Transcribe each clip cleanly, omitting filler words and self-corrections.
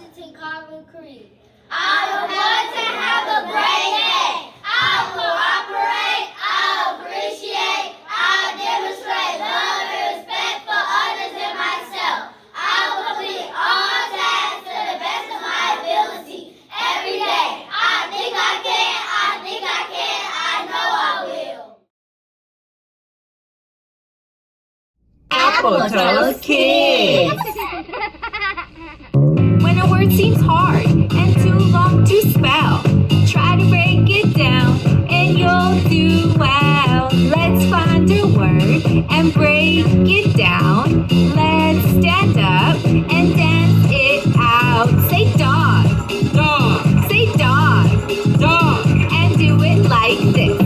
Washington Common Creek. I am going to have a great day. I'll cooperate, I'll appreciate, I'll demonstrate love and respect for others and myself. I'll complete all tasks to the best of my ability every day. I think I can, I know I will. Apple Toast Kids. When a word seems hard and too long to spell, try to break it down and you'll do well. Let's find a word and break it down. Let's stand up and dance it out. Say dog. Dog. Say dog. Dog. And do it like this.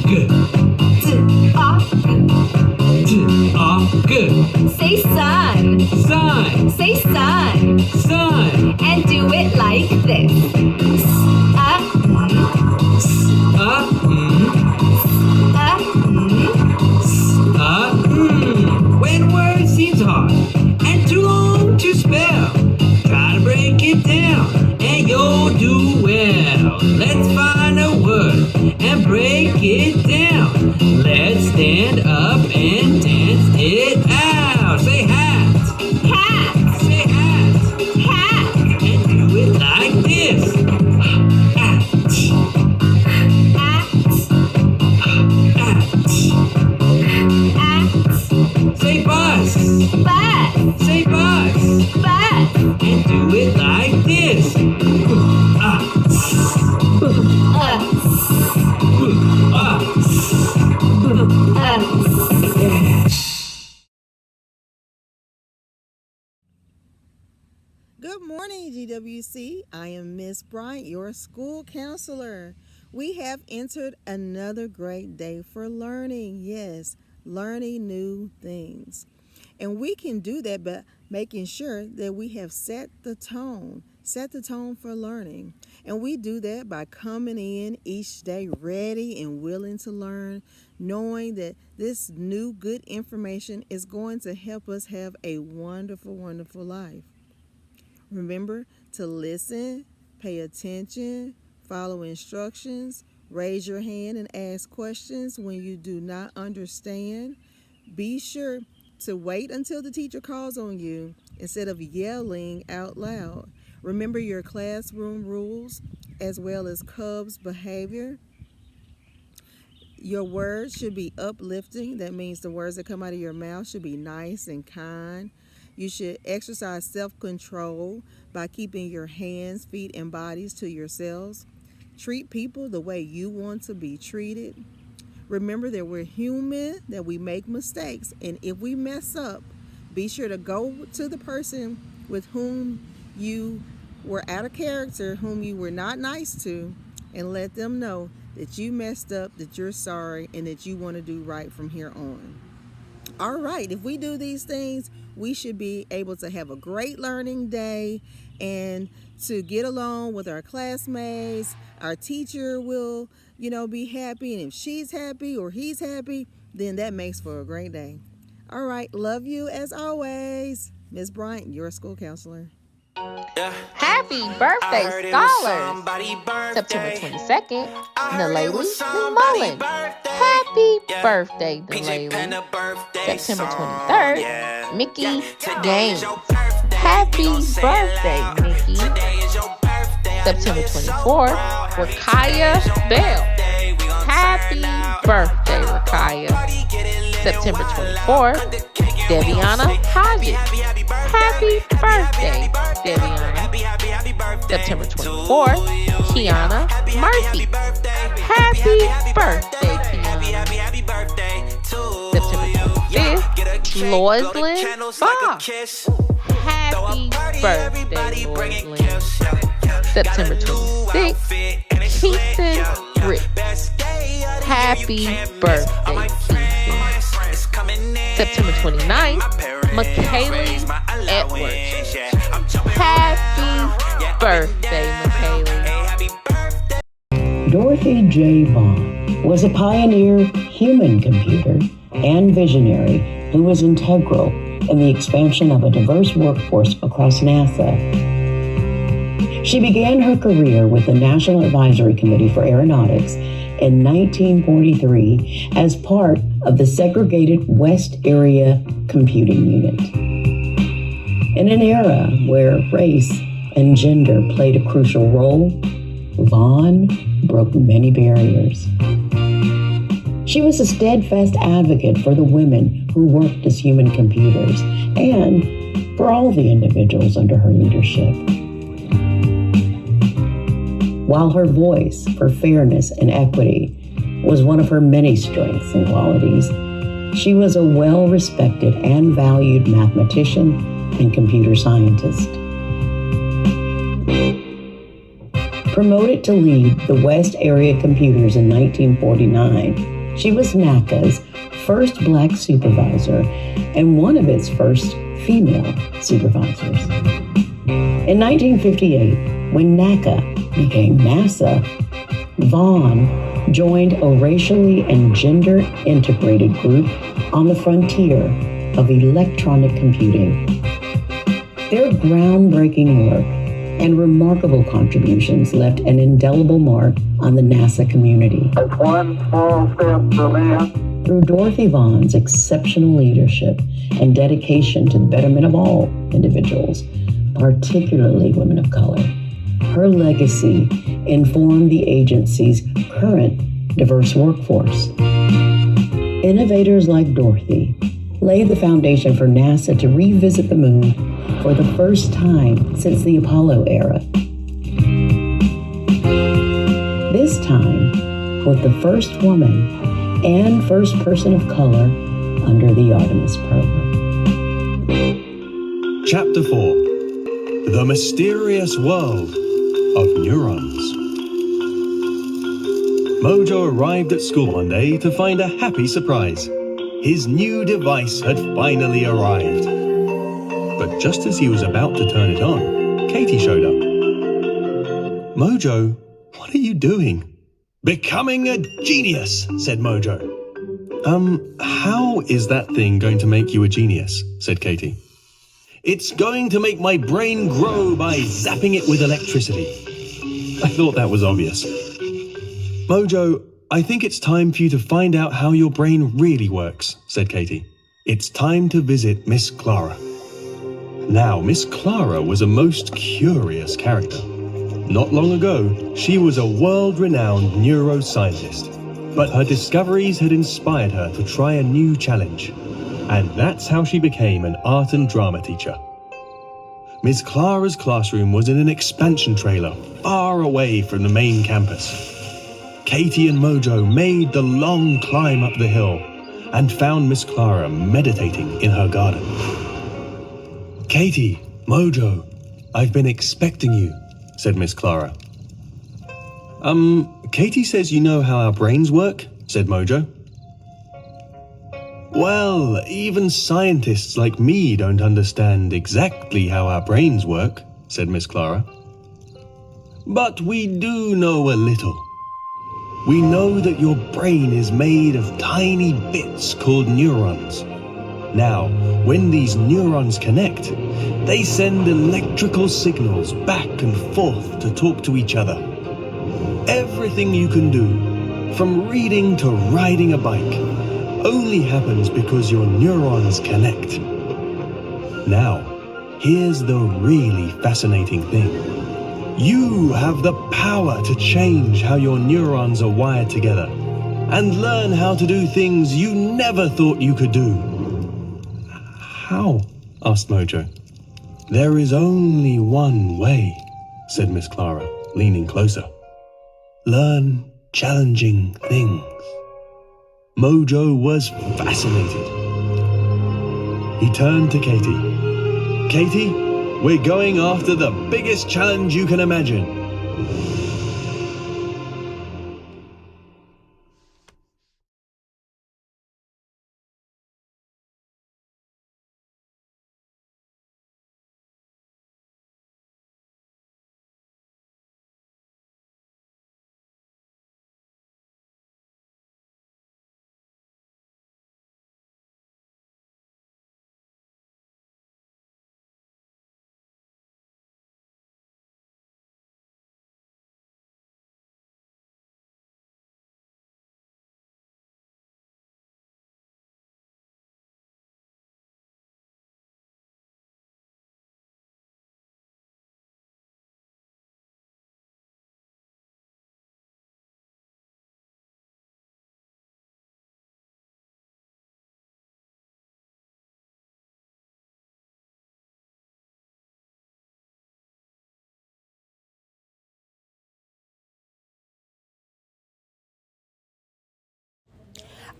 Good. Good. Say sun. Sun. Say sun. Sun. And do it like this. When a word seems hard and too long to spell, try to break it down and you'll do well. Let's find a word and break it down. Let's stand up and dance it out. Say hat. Hat. Say hat. Hat. And do it like this. At. At. At. Say bus. Bus. Say bus. Bus. And do it like this. Good morning, GWC. I am Miss Bryant, your school counselor. We have entered another great day for learning. Yes, learning new things. And we can do that by making sure that we have set the tone for learning. And we do that by coming in each day ready and willing to learn, knowing that this new good information is going to help us have a wonderful, wonderful life. Remember to listen, pay attention, follow instructions, raise your hand and ask questions when you do not understand. Be sure to wait until the teacher calls on you instead of yelling out loud. Remember your classroom rules as well as Cubs behavior. Your words should be uplifting. That means the words that come out of your mouth should be nice and kind. You should exercise self-control by keeping your hands, feet, and bodies to yourselves. Treat people the way you want to be treated. Remember that we're human, that we make mistakes, and if we mess up, be sure to go to the person with whom you were out of character, whom you were not nice to, and let them know that you messed up, that you're sorry, and that you want to do right from here on. All right, if we do these things, we should be able to have a great learning day and to get along with our classmates. Our teacher will, be happy. And if she's happy or he's happy, then that makes for a great day. All right, love you as always. Miss Bryant, your school counselor. Happy birthday, scholars! September 22nd, Naleli McMullen. Happy birthday, Naleli. September 23rd, Mickey Gaines. Happy birthday, Mickey. September 24th, Rakaya Bell. Happy birthday, Rakaya. September 24th, Deviana Hodges. Happy birthday, Deviana. September 24th, Kiana Murphy. Happy birthday, Kiana. September 25th, Loislyn Fox. Happy birthday, Loislyn. September 26th, Keaton Rick. Happy birthday, Keaton. September 29th, McKaylee Edwards. Happy birthday, McKaylee. Dorothy J. Vaughan was a pioneer human computer and visionary who was integral in the expansion of a diverse workforce across NASA. She began her career with the National Advisory Committee for Aeronautics in 1943 as part of the segregated West Area Computing Unit. In an era where race and gender played a crucial role, Vaughn broke many barriers. She was a steadfast advocate for the women who worked as human computers and for all the individuals under her leadership. While her voice for fairness and equity was one of her many strengths and qualities, she was a well-respected and valued mathematician and computer scientist. Promoted to lead the West Area Computers in 1949, she was NACA's first Black supervisor and one of its first female supervisors. In 1958, when NACA became NASA, Vaughn joined a racially and gender-integrated group on the frontier of electronic computing. Their groundbreaking work and remarkable contributions left an indelible mark on the NASA community. That's one small step for man. Through Dorothy Vaughn's exceptional leadership and dedication to the betterment of all individuals, particularly women of color, her legacy informed the agency's current diverse workforce. Innovators like Dorothy laid the foundation for NASA to revisit the moon for the first time since the Apollo era. This time with the first woman and first person of color under the Artemis program. Chapter 4: The Mysterious World of Neurons. Mojo arrived at school one day to find a happy surprise. His new device had finally arrived. But just as he was about to turn it on, Katie showed up. Mojo, what are you doing? Becoming a genius, said Mojo. How is that thing going to make you a genius? Said Katie. It's going to make my brain grow by zapping it with electricity. I thought that was obvious. Mojo, I think it's time for you to find out how your brain really works, said Katie. It's time to visit Miss Clara. Now, Miss Clara was a most curious character. Not long ago, she was a world-renowned neuroscientist, but her discoveries had inspired her to try a new challenge, and that's how she became an art and drama teacher. Miss Clara's classroom was in an expansion trailer far away from the main campus. Katie and Mojo made the long climb up the hill and found Miss Clara meditating in her garden. Katie, Mojo, I've been expecting you, said Miss Clara. Katie says you know how our brains work, said Mojo. Well, even scientists like me don't understand exactly how our brains work, said Miss Clara. But we do know a little. We know that your brain is made of tiny bits called neurons. Now, when these neurons connect, they send electrical signals back and forth to talk to each other. Everything you can do, from reading to riding a bike, only happens because your neurons connect. Now, here's the really fascinating thing. You have the power to change how your neurons are wired together and learn how to do things you never thought you could do. How? Asked Mojo. There is only one way, said Miss Clara, leaning closer. Learn challenging things. Mojo was fascinated. He turned to Katie. Katie, we're going after the biggest challenge you can imagine.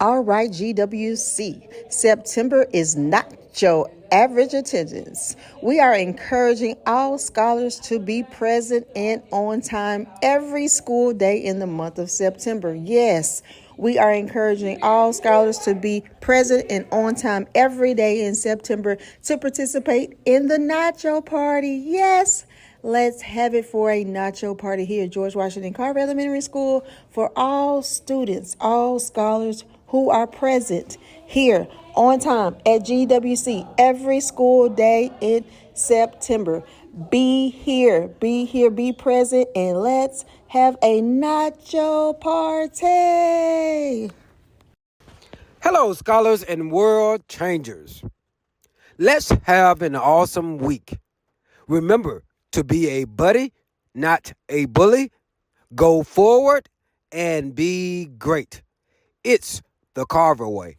All right, GWC. September is not your average attendance. We are encouraging all scholars to be present and on time every school day in the month of September. Yes, we are encouraging all scholars to be present and on time every day in September to participate in the Nacho Party. Yes. Let's have it for a nacho party here at George Washington Carver Elementary School for all students, all scholars who are present here on time at GWC every school day in September. Be here, be present, and let's have a nacho party. Hello, scholars and world changers. Let's have an awesome week. Remember to be a buddy, not a bully. Go forward and be great. It's the Carver way.